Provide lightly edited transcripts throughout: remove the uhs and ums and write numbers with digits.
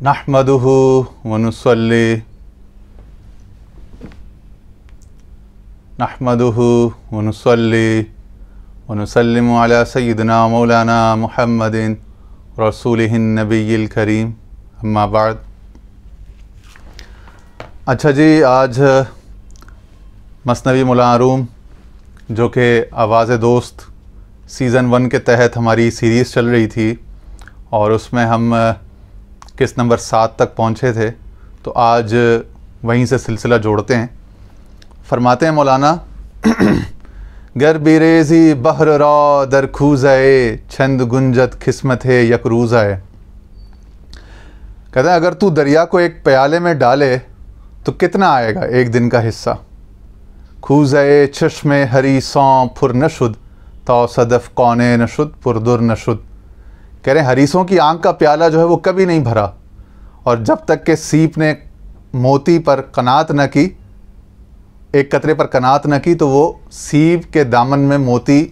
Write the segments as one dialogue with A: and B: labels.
A: نحمدہ ونصلی ونسلم علی سیدنا مولانا محمد رسولہ النبی الکریم، اما بعد۔ اچھا جی، آج مثنوی مولانا روم جو کہ آواز دوست سیزن 1 کے تحت ہماری سیریز چل رہی تھی اور اس میں ہم کس نمبر 7 تک پہنچے تھے، تو آج وہیں سے سلسلہ جوڑتے ہیں۔ فرماتے ہیں مولانا، گر بیریزی بحر را در کھوزائے چھند گنجت قسمت ہے یک روزائے۔ کہتے ہیں اگر تو دریا کو ایک پیالے میں ڈالے تو کتنا آئے گا ایک دن کا حصہ۔ کھوزائے چشم ہری سوں پھر نشد تا صدف کونے نشد پردر نشد۔ کہہ رہے ہیں حریصوں کی آنکھ کا پیالہ جو ہے وہ کبھی نہیں بھرا، اور جب تک کہ سیپ نے موتی پر قناعت نہ کی، ایک قطرے پر قناعت نہ کی، تو وہ سیپ کے دامن میں موتی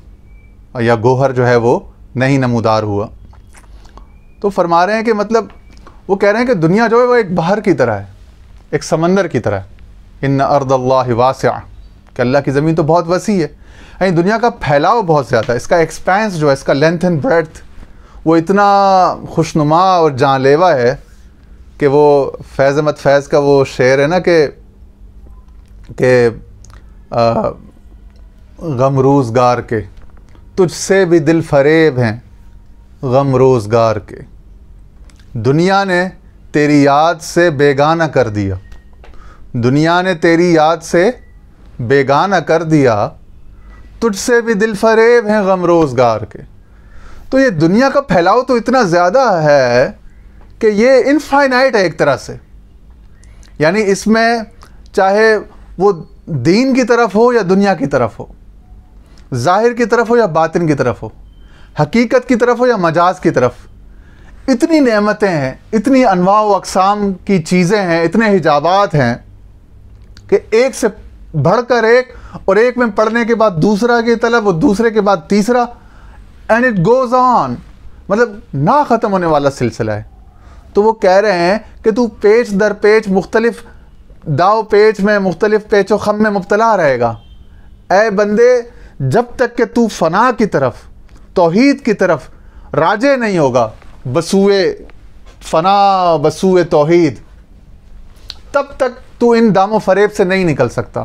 A: یا گوہر جو ہے وہ نہیں نمودار ہوا۔ تو فرما رہے ہیں کہ مطلب وہ کہہ رہے ہیں کہ دنیا جو ہے وہ ایک بحر کی طرح ہے، ایک سمندر کی طرح ہے۔ ان ارض اللہ واسعہ، کہ اللہ کی زمین تو بہت وسیع ہے، یعنی دنیا کا پھیلاؤ بہت زیادہ ہے، اس کا ایکسپینس جو ہے، اس کا لینتھ اینڈ بریڈتھ وہ اتنا خوشنما اور جان لیوا ہے کہ وہ فیض احمد فیض کا وہ شعر ہے نا کہ غم روزگار کے تجھ سے بھی دل فریب ہیں غم روزگار کے۔ دنیا نے تیری یاد سے بیگانہ کر دیا، دنیا نے تیری یاد سے بیگانہ کر دیا، تجھ سے بھی دل فریب ہیں غم روزگار کے۔ تو یہ دنیا کا پھیلاؤ تو اتنا زیادہ ہے کہ یہ انفائنائٹ ہے ایک طرح سے، یعنی اس میں چاہے وہ دین کی طرف ہو یا دنیا کی طرف ہو، ظاہر کی طرف ہو یا باطن کی طرف ہو، حقیقت کی طرف ہو یا مجاز کی طرف، اتنی نعمتیں ہیں، اتنی انواع و اقسام کی چیزیں ہیں، اتنے حجابات ہیں کہ ایک سے بڑھ کر ایک، اور ایک میں پڑھنے کے بعد دوسرا کی طلب، اور دوسرے کے بعد تیسرا، اینڈ اٹ گوز آن، مطلب نہ ختم ہونے والا سلسلہ ہے۔ تو وہ کہہ رہے ہیں کہ تو پیچ در پیچ مختلف داؤ پیچ میں، مختلف پیچ و خم میں مبتلا رہے گا۔ اے بندے، جب تک کہ تو فنا کی طرف، توحید کی طرف راجع نہیں ہوگا، بسوئے فنا بسوئے توحید، تب تک تو ان دام و فریب سے نہیں نکل سکتا۔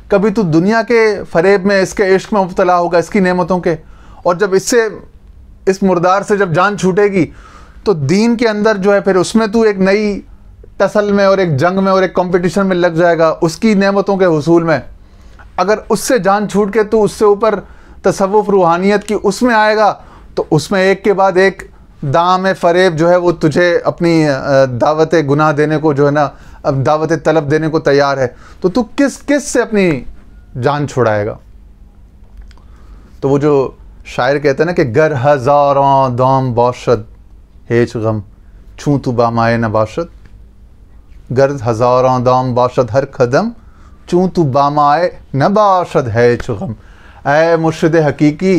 A: کبھی تو دنیا کے فریب میں، اس کے عشق میں مبتلا ہوگا، اس کی نعمتوں کے، اور جب اس مردار سے جب جان چھوٹے گی تو دین کے اندر جو ہے پھر اس میں تو ایک نئی ٹسل میں اور ایک جنگ میں اور ایک کمپٹیشن میں لگ جائے گا اس کی نعمتوں کے حصول میں۔ اگر اس سے جان چھوٹ کے تو اس سے اوپر تصوف روحانیت کی اس میں آئے گا، تو اس میں ایک کے بعد ایک دام فریب جو ہے وہ تجھے اپنی دعوت گناہ دینے کو جو ہے نا، اب دعوت طلب دینے کو تیار ہے، تو کس سے اپنی جان چھڑائے گا؟ تو وہ جو شاعر کہتے ہیں نا کہ گر ہزاراں دام باشد ہیچ غم چوں تو بامائے نہ باشد، گر ہزاراں دام باشد ہر قدم چوں تو بامائے نہ باشد ہیچ غم۔ اے مرشد حقیقی،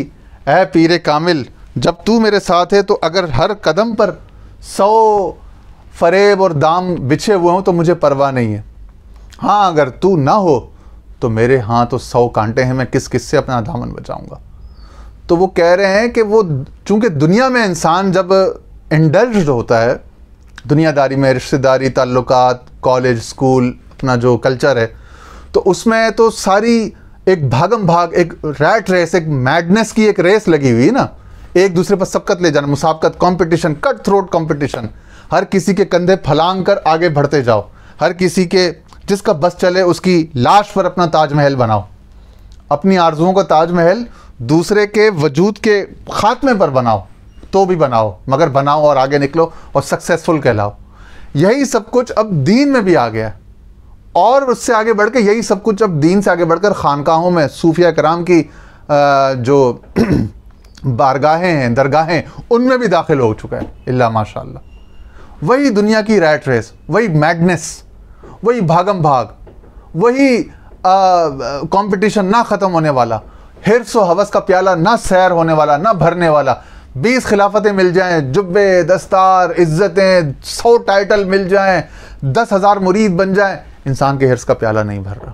A: اے پیر کامل، جب تو میرے ساتھ ہے تو اگر ہر قدم پر 100 فریب اور دام بچھے ہوئے ہوں تو مجھے پرواہ نہیں ہے۔ ہاں اگر تو نہ ہو تو میرے ہاں تو 100 کانٹے ہیں، میں کس سے اپنا دامن بچاؤں گا۔ تو وہ کہہ رہے ہیں کہ وہ چونکہ دنیا میں انسان جب انڈلجڈ ہوتا ہے، دنیا داری میں، رشتہ داری، تعلقات، کالج، سکول، اپنا جو کلچر ہے، تو اس میں تو ساری ایک بھاگم بھاگ، ایک ریٹ ریس، ایک میڈنس کی ایک ریس لگی ہوئی ہے نا، ایک دوسرے پر سبقت لے جانا، مسابقت، کمپٹیشن، کٹ تھروٹ کمپٹیشن، ہر کسی کے کندھے پھلانگ کر آگے بڑھتے جاؤ، ہر کسی کے جس کا بس چلے اس کی لاش پر اپنا تاج محل بناؤ، اپنی آرزوؤں کا تاج محل دوسرے کے وجود کے خاتمے پر بناؤ، تو بھی بناؤ، مگر بناؤ اور آگے نکلو اور سکسیسفل کہلاؤ۔ یہی سب کچھ اب دین میں بھی آ گیا ہے، اور اس سے آگے بڑھ کے یہی سب کچھ اب دین سے آگے بڑھ کر خانقاہوں میں صوفیہ کرام کی جو بارگاہیں ہیں، درگاہیں، ان میں بھی داخل ہو چکا ہے، اللہ ماشاء اللہ۔ وہی دنیا کی ریٹ ریس، وہی میڈنس، وہی بھاگم بھاگ، وہی کمپٹیشن نہ ختم ہونے والا، حرص و ہوس کا پیالہ نہ سیر ہونے والا، نہ بھرنے والا، 20 خلافتیں مل جائیں، جبے، دستار، عزتیں، 100 ٹائٹل مل جائیں، 10,000 مرید بن جائیں، انسان کے حرص کا پیالہ نہیں بھر رہا.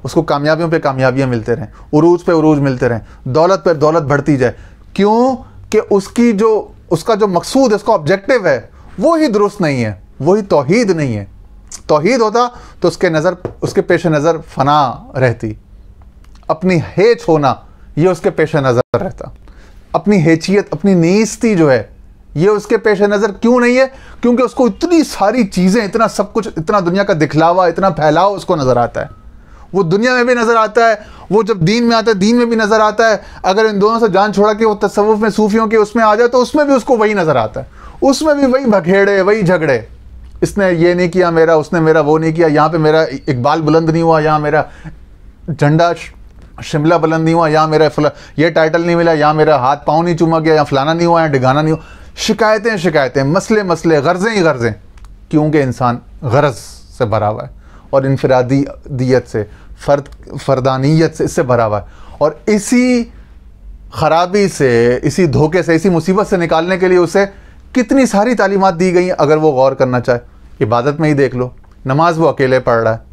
A: اس کو کامیابیوں پہ کامیابیاں ملتے رہیں، عروج پہ عروج ملتے رہیں، دولت پہ دولت بڑھتی جائے. کیوں کہ اس کا جو مقصود ہے، اس کا آبجیکٹو ہے، وہی درست نہیں ہے، وہی توحید نہیں ہے. توحید ہوتا تو اس کے پیش نظر فنا رہتی، اپنی ہیچ ہونا یہ اس کے پیش نظر رہتا، اپنی حیثیت، اپنی نیستی جو ہے یہ اس کے پیش نظر کیوں نہیں ہے؟ کیونکہ اس کو اتنی ساری چیزیں، اتنا سب کچھ، اتنا دنیا کا دکھلاوا، اتنا پھیلاؤ اس کو نظر آتا ہے. وہ دنیا میں بھی نظر آتا ہے، وہ جب دین میں آتا ہے دین میں بھی نظر آتا ہے. اگر ان دونوں سے جان چھوڑا کہ وہ تصوف میں، صوفیوں کے اس میں آ جائے تو اس میں بھی اس کو وہی نظر آتا ہے. اس میں بھی وہی بھگیڑے، وہی جھگڑے، اس نے یہ نہیں کیا میرا، اس نے میرا وہ نہیں کیا، یہاں پہ میرا اقبال بلند نہیں ہوا، یہاں میرا جھنڈا شملہ بلند نہیں ہوا، یہاں میرا یہ ٹائٹل نہیں ملا، یہاں میرا ہاتھ پاؤں نہیں چوما گیا، یہاں فلانا نہیں ہوا، یہاں ڈگانا نہیں ہوا. شکایتیں، مسئلے، غرضیں. کیونکہ انسان غرض سے بھرا ہوا ہے اور انفرادیت سے، فردانیت سے، اس سے بھرا ہوا ہے. اور اسی خرابی سے، اسی دھوکے سے، اسی مصیبت سے نکالنے کے لیے اسے کتنی ساری تعلیمات دی گئی ہیں. اگر وہ غور کرنا چاہے عبادت میں ہی دیکھ لو، نماز وہ اکیلے پڑھ رہا ہے.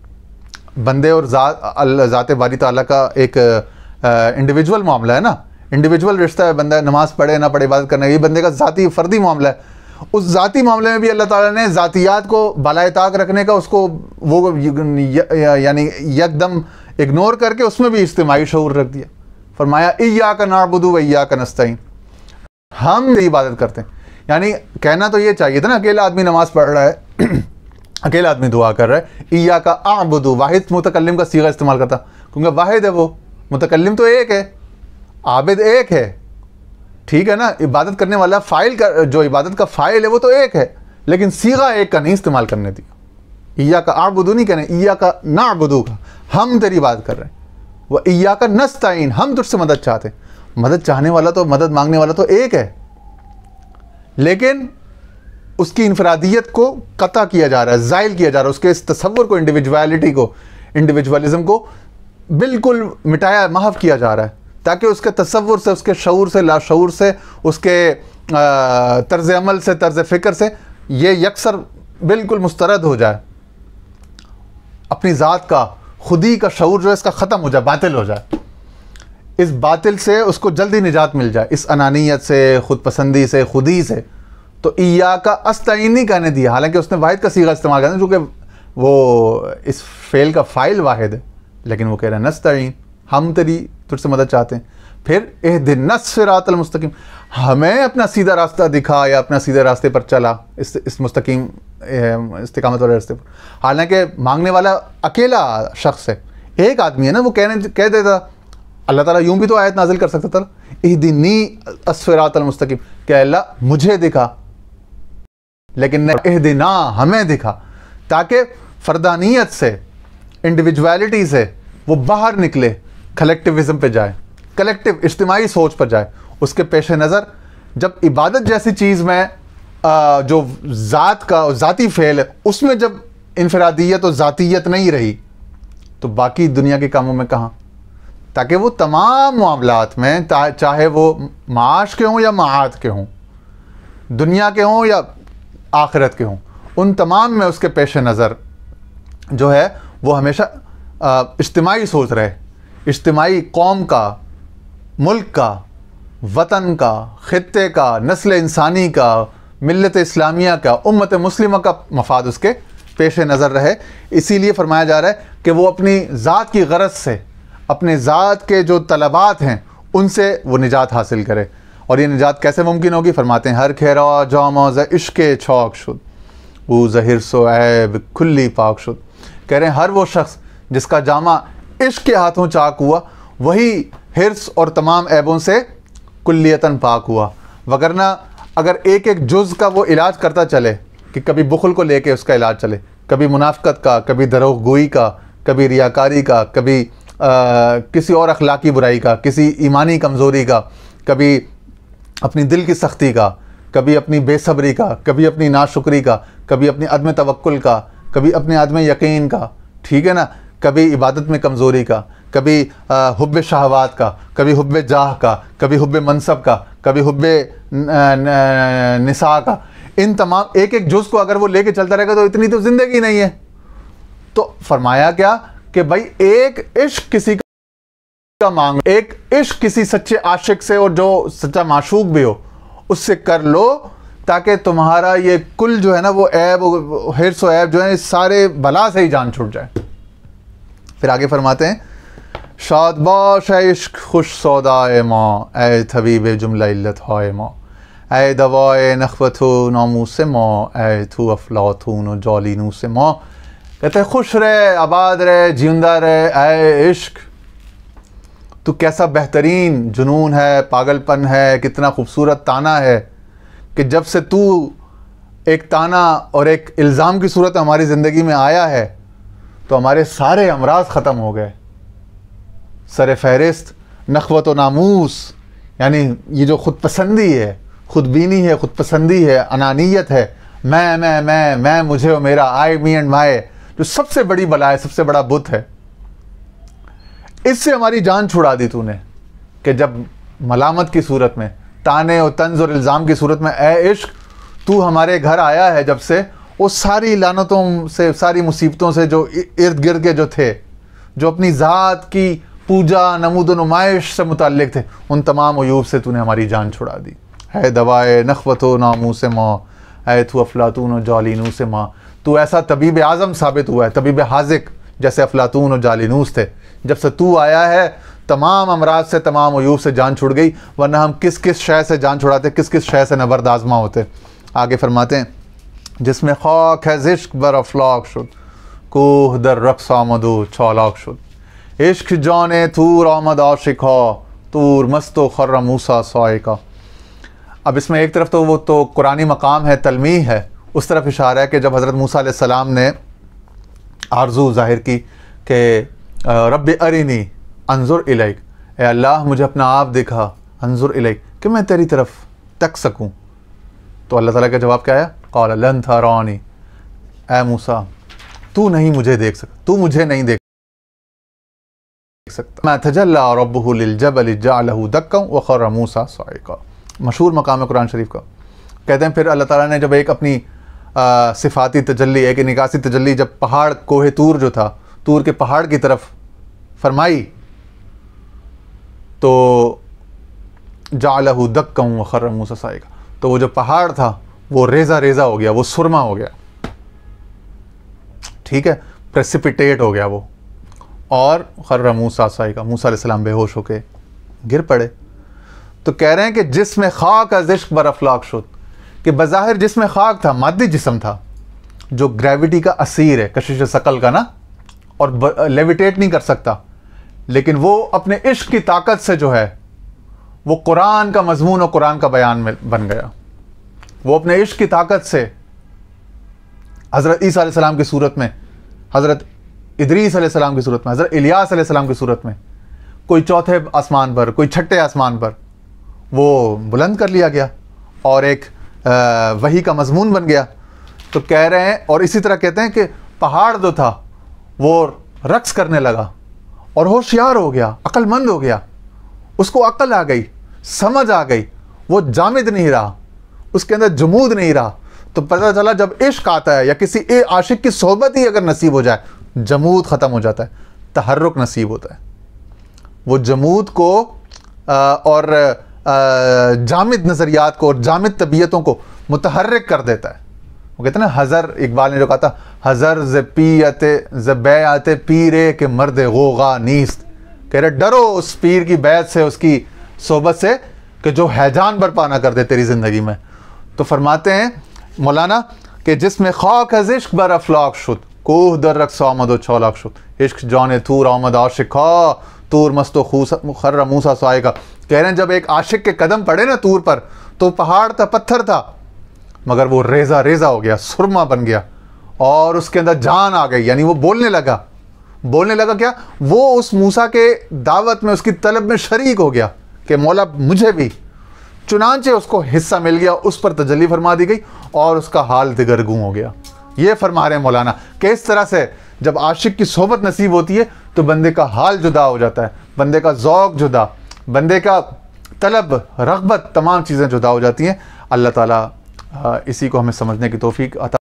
A: بندے اور ذات باری تعالیٰ کا ایک انڈیویجول معاملہ ہے نا، انڈیویجول رشتہ ہے. بندہ نماز پڑھے نہ پڑھے، عبادت کرنا، یہ بندے کا ذاتی فردی معاملہ ہے. اس ذاتی معاملے میں بھی اللہ تعالیٰ نے ذاتیات کو بالائے طاق رکھنے کا، اس کو وہ یعنی یکدم اگنور کر کے اس میں بھی اجتماعی شعور رکھ دیا. فرمایا ایاک نعبد و ایاک نستعین، ہم عبادت کرتے ہیں. یعنی کہنا تو یہ چاہیے تھا نا، اکیلا آدمی نماز پڑھ رہا ہے، اکیلا آدمی دعا کر رہا ہے، ایاک اعبد، واحد متکلم کا صیغہ استعمال کرتا، کیونکہ واحد ہے، وہ متکلم تو ایک ہے، عابد ایک ہے. ٹھیک ہے نا، عبادت کرنے والا فاعل کا، جو عبادت کا فاعل ہے وہ تو ایک ہے، لیکن صیغہ ایک کا نہیں استعمال کرنے دیا. ایاک اعبد نہیں کہنے، ایاک نعبد کا، ہم تیری عبادت کر رہے ہیں. وہ ایاک نستعین، ہم تجھ سے مدد چاہتے ہیں. مدد چاہنے والا تو، مدد مانگنے والا تو ایک ہے، لیکن اس کی انفرادیت کو قطع کیا جا رہا ہے، زائل کیا جا رہا ہے، اس کے اس تصور کو، انڈیویجویلٹی کو، انڈیویجوالزم کو بالکل مٹایا، محو کیا جا رہا ہے، تاکہ اس کے تصور سے، اس کے شعور سے، لاشعور سے، اس کے طرز عمل سے، طرز فکر سے یہ یکسر بالکل مسترد ہو جائے. اپنی ذات کا، خودی کا شعور جو ہے اس کا ختم ہو جائے، باطل ہو جائے. اس باطل سے اس کو جلدی نجات مل جائے، اس انانیت سے، خود پسندی سے، خودی سے. تو ایاک استعین نہیں کہنے دیا، حالانکہ اس نے واحد کا صیغہ استعمال کرنا، چونکہ وہ اس فعل کا فاعل واحد ہے، لیکن وہ کہہ رہے ہیں نستعین، ہم تجھ سے مدد چاہتے ہیں. پھر اہدنا الصراط المستقیم، ہمیں اپنا سیدھا راستہ دکھا، یا اپنا سیدھے راستے پر چلا، اس مستقیم استقامت والے راستے پر. حالانکہ مانگنے والا اکیلا شخص ہے، ایک آدمی ہے نا، وہ کہہ دیتا. اللہ تعالیٰ یوں بھی تو آیت نازل کر سکتا تھا، اہدنی الصراط المستقیم، کہ اللہ مجھے دکھا، لیکن اہدنا، ہمیں دکھا، تاکہ فردانیت سے، انڈیویجویلٹی سے وہ باہر نکلے، کلیکٹیوزم پہ جائے، کلیکٹیو اجتماعی سوچ پر جائے. اس کے پیش نظر جب عبادت جیسی چیز میں جو ذات کا ذاتی فعل ہے، اس میں جب انفرادیت اور ذاتیت نہیں رہی، تو باقی دنیا کے کاموں میں کہاں؟ تاکہ وہ تمام معاملات میں، چاہے وہ معاش کے ہوں یا معاد کے ہوں، دنیا کے ہوں یا آخرت کے ہوں، ان تمام میں اس کے پیش نظر جو ہے وہ ہمیشہ اجتماعی سوچ رہے، اجتماعی قوم کا، ملک کا، وطن کا، خطے کا، نسل انسانی کا، ملت اسلامیہ کا، امت مسلمہ کا مفاد اس کے پیش نظر رہے. اسی لیے فرمایا جا رہا ہے کہ وہ اپنی ذات کی غرض سے، اپنے ذات کے جو طلبات ہیں ان سے وہ نجات حاصل کرے. اور یہ نجات کیسے ممکن ہوگی؟ فرماتے ہیں ہر کھیرا جامہ ز عشق چوک شد، او ظہر سو عیب کلی پاک شد. کہہ رہے ہیں ہر وہ شخص جس کا جامہ عشق کے ہاتھوں چاک ہوا، وہی حرص اور تمام عیبوں سے کلیتاً پاک ہوا. وگرنہ اگر ایک ایک جز کا وہ علاج کرتا چلے، کہ کبھی بخل کو لے کے اس کا علاج چلے، کبھی منافقت کا، کبھی دروغ گوئی کا، کبھی ریاکاری کا، کبھی کسی اور اخلاقی برائی کا، کسی ایمانی کمزوری کا، کبھی اپنی دل کی سختی کا، کبھی اپنی بے صبری کا، کبھی اپنی ناشکری کا، کبھی اپنی عدم توکل کا، کبھی اپنے عدم یقین کا، ٹھیک ہے نا، کبھی عبادت میں کمزوری کا، کبھی حب شہوات کا، کبھی حب جاہ کا، کبھی حب منصب کا، کبھی حب نساء کا، ان تمام ایک ایک جز کو اگر وہ لے کے چلتا رہے گا تو اتنی تو زندگی نہیں ہے۔ تو فرمایا کیا کہ بھائی ایک عشق کسی کا مانگ، ایک عشق کسی سچے عاشق سے، اور جو سچا معشوق بھی ہو اس سے کر لو، تاکہ تمہارا یہ کل جو ہے نا وہ عیب، حرص و عیب جو ہے، اس سارے بلا سے ہی جان چھوٹ جائے۔ پھر آگے فرماتے ہیں شاد باش اے عشق خوش سودائے ماں، اے طبیب جملہ علت ہائے ماں، اے دوائے نخوت و ناموس ماں، اے تو افلاطون و جالینوس ماں۔ کہتے ہیں خوش رہے، آباد رہے، جیندہ رہے اے عشق، تو کیسا بہترین جنون ہے، پاگل پن ہے، کتنا خوبصورت تانا ہے کہ جب سے تو ایک تانا اور ایک الزام کی صورت ہماری زندگی میں آیا ہے تو ہمارے سارے امراض ختم ہو گئے۔ سر فہرست نخوت و ناموس، یعنی یہ جو خود پسندی ہے، خود بینی ہے، خود پسندی ہے، انانیت ہے، میں مجھے اور میرا، آئی می اینڈ مائی، جو سب سے بڑی بلا ہے، سب سے بڑا بت ہے، اس سے ہماری جان چھڑا دی تو نے کہ جب ملامت کی صورت میں، تانے اور طنز اور الزام کی صورت میں اے عشق تو ہمارے گھر آیا ہے، جب سے وہ ساری لعنتوں سے، ساری مصیبتوں سے جو ارد گرد کے جو تھے، جو اپنی ذات کی پوجا، نمود و نمائش سے متعلق تھے، ان تمام عیوب سے تو نے ہماری جان چھڑا دی۔ ہے دوائے نخوت و ناموس ماں، اے تو افلاطون و جالینوس ماں، تو ایسا طبیب اعظم ثابت ہوا ہے، طبیب حاذق، جیسے افلاطون اور جالینوس تھے۔ جب سے تو آیا ہے تمام امراض سے، تمام عیوب سے جان چھڑ گئی، ورنہ ہم کس کس شے سے جان چھڑاتے، کس کس شے سے نبرد آزما ہوتے۔ آگے فرماتے ہیں جس میں خاک ہے عشق بر افلاک شد، کوہ در رقص آمد و چالاک شد، عشق جان تور آمد عاشق ہا، تور مست و خر موسیٰ صاعقہ۔ اب اس میں ایک طرف تو وہ تو قرآنی مقام ہے، تلمیح ہے، اس طرف اشارہ ہے کہ جب حضرت موسیٰ علیہ السلام نے آرزو ظاہر کی کہ رب ارنی انظر الیک، اے اللہ مجھے اپنا آپ دکھا، انظر الیک، کہ میں تیری طرف تک سکوں، تو اللہ تعالیٰ کا جواب کیا ہے؟ قال لن ترانی، اے موسیٰ تو نہیں مجھے دیکھ سکتا، تو مجھے نہیں دیکھ سکتا۔ ما تجلی ربہ للجبل جعلہ دکا وخر موسیٰ صاعقا، مشہور مقام ہے قرآن شریف کا۔ کہتے ہیں پھر اللہ تعالیٰ نے جب ایک اپنی صفاتی تجلی، ایک انعکاسی تجلی جب پہاڑ کوہ طور جو تھا، طور کے پہاڑ کی طرف فرمائی، تو جعلہ دکا وخر موسیٰ صاعقا، تو وہ جو پہاڑ تھا وہ ریزہ ریزہ ہو گیا، وہ سرما ہو گیا، ٹھیک ہے، پریسپیٹیٹ ہو گیا وہ، اور خر موسیٰ صاعقا، موسیٰ علیہ السلام بے ہوش ہو کے گر پڑے۔ تو کہہ رہے ہیں کہ جسم خاک از عشق بر افلاک شد، کہ بظاہر جسم خاک تھا، مادی جسم تھا جو گریوٹی کا اسیر ہے، کشش ثقل کا نا، اور لیویٹیٹ نہیں کر سکتا، لیکن وہ اپنے عشق کی طاقت سے جو ہے وہ قرآن کا مضمون اور قرآن کا بیان میں بن گیا۔ وہ اپنے عشق کی طاقت سے حضرت عیسیٰ علیہ السلام کی صورت میں، حضرت ادریس علیہ السلام کی صورت میں، حضرت الیاس علیہ السلام کی صورت میں، کوئی چوتھے آسمان پر، کوئی چھٹے آسمان پر وہ بلند کر لیا گیا اور ایک وحی کا مضمون بن گیا۔ تو کہہ رہے ہیں، اور اسی طرح کہتے ہیں کہ پہاڑ جو تھا وہ رقص کرنے لگا اور ہوشیار ہو گیا، عقل مند ہو گیا، اس کو عقل آ گئی، سمجھ آ گئی، وہ جامد نہیں رہا، اس کے اندر جمود نہیں رہا۔ تو پتہ چلا جب عشق آتا ہے یا کسی عاشق کی صحبت ہی اگر نصیب ہو جائے، جمود ختم ہو جاتا ہے، تحرک نصیب ہوتا ہے۔ وہ جمود کو اور جامد نظریات کو اور جامد طبیعتوں کو متحرک کر دیتا ہے۔ وہ کہتے ہیں نا، حذر، اقبال نے جو کہا تھا، حذر ز بیعت پیرے کے مرد غوغا نیست، کہہ رہے ڈرو اس پیر کی بیعت سے، اس کی صحبت سے، کہ جو ہیجان برپا نہ کر دے تیری زندگی میں۔ تو فرماتے ہیں مولانا کہ جس میں خاک از عشق بر افلاک شد، کوہ در رقص آمد و چالاک شد، عشق جان تور آمد عاشق ہا، تور مست و خر موسیٰ صاعقا۔ کہہ رہے ہیں جب ایک عاشق کے قدم پڑے نا طور پر، تو پہاڑ تھا، پتھر تھا، مگر وہ ریزہ ریزہ ہو گیا، سرما بن گیا، اور اس کے اندر جان آ گئی، یعنی وہ بولنے لگا کیا؟ وہ اس موسیٰ کے دعوت میں، اس کی طلب میں شریک ہو گیا کہ مولا مجھے بھی، چنانچہ اس کو حصہ مل گیا، اس پر تجلی فرما دی گئی اور اس کا حال دگرگوں ہو گیا۔ یہ فرما رہے ہیں مولانا کہ اس طرح سے جب عاشق کی صحبت نصیب ہوتی ہے تو بندے کا حال جدا ہو جاتا ہے، بندے کا ذوق جدا، بندے کا طلب، رغبت، تمام چیزیں جدا ہو جاتی ہیں۔ اللہ تعالیٰ اسی کو ہمیں سمجھنے کی توفیق عطا